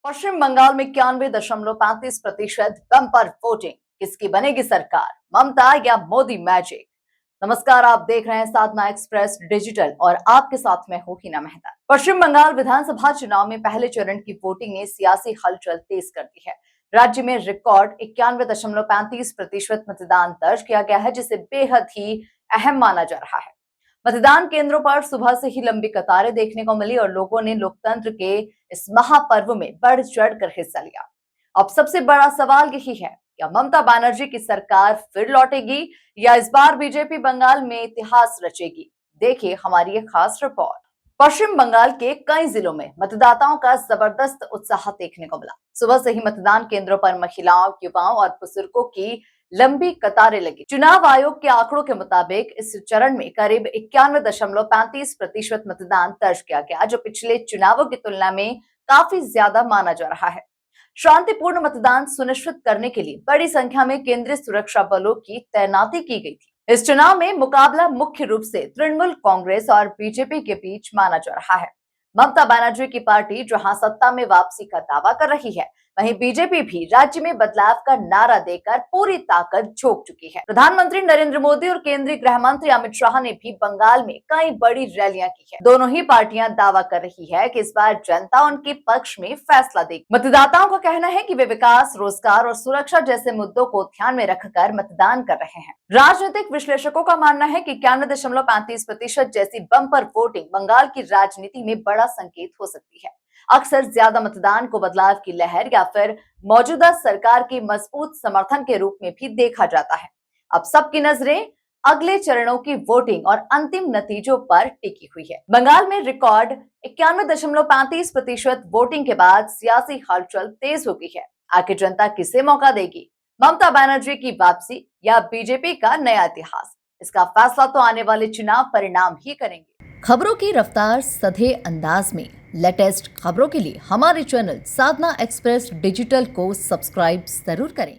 पश्चिम बंगाल में 91.35% bumper voting. किसकी बनेगी सरकार, ममता या मोदी मैजिक? नमस्कार, आप देख रहे हैं साधना एक्सप्रेस डिजिटल और आपके साथ मैं हूं हिना मेहता। पश्चिम बंगाल विधानसभा चुनाव में पहले चरण की वोटिंग ने सियासी हलचल तेज कर दी है। राज्य में रिकॉर्ड 91.35% मतदान दर्ज किया गया है, जिसे बेहद ही अहम माना जा रहा है। मतदान केंद्रों पर सुबह से ही लंबी कतारें देखने को मिली और लोगों ने लोकतंत्र के इस महापर्व में बढ़ चढ़कर हिस्सा लिया। अब सबसे बड़ा सवाल यही है, क्या ममता बनर्जी की सरकार फिर लौटेगी या इस बार बीजेपी बंगाल में इतिहास रचेगी? देखिए हमारी ये खास रिपोर्ट। पश्चिम बंगाल के कई जिलों में मतदाताओं का जबरदस्त उत्साह देखने को मिला। सुबह से ही मतदान केंद्रों पर महिलाओं, युवाओं और बुजुर्गों की लंबी कतारें लगी। चुनाव आयोग के आंकड़ों के मुताबिक इस चरण में करीब 91.35% मतदान दर्ज किया गया, जो पिछले चुनावों की तुलना में काफी ज्यादा माना जा रहा है। शांतिपूर्ण मतदान सुनिश्चित करने के लिए बड़ी संख्या में केंद्रीय सुरक्षा बलों की तैनाती की गई थी। इस चुनाव में मुकाबला मुख्य रूप से तृणमूल कांग्रेस और बीजेपी के बीच माना जा रहा है। ममता बनर्जी की पार्टी जहां सत्ता में वापसी का दावा कर रही है, वहीं बीजेपी भी राज्य में बदलाव का नारा देकर पूरी ताकत झोंक चुकी है। प्रधानमंत्री नरेंद्र मोदी और केंद्रीय गृह मंत्री अमित शाह ने भी बंगाल में कई बड़ी रैलियां की है। दोनों ही पार्टियां दावा कर रही है कि इस बार जनता उनके पक्ष में फैसला देगी। मतदाताओं का कहना है कि वे विकास, रोजगार और सुरक्षा जैसे मुद्दों को ध्यान में रखकर मतदान कर रहे हैं। राजनीतिक विश्लेषकों का मानना है कि 91.35% जैसी बम्पर वोटिंग बंगाल की राजनीति में बड़ा संकेत हो सकती है। अक्सर ज्यादा मतदान को बदलाव की लहर या फिर मौजूदा सरकार के मजबूत समर्थन के रूप में भी देखा जाता है। अब सबकी नजरें अगले चरणों की वोटिंग और अंतिम नतीजों पर टिकी हुई है। बंगाल में रिकॉर्ड 91.35% वोटिंग के बाद सियासी हलचल तेज हो गई है। आखिर जनता किसे मौका देगी, ममता बनर्जी की वापसी या बीजेपी का नया इतिहास? इसका फैसला तो आने वाले चुनाव परिणाम ही करेंगे। खबरों की रफ्तार सधे अंदाज में लेटेस्ट खबरों के लिए हमारे चैनल साधना एक्सप्रेस डिजिटल को सब्सक्राइब जरूर करें।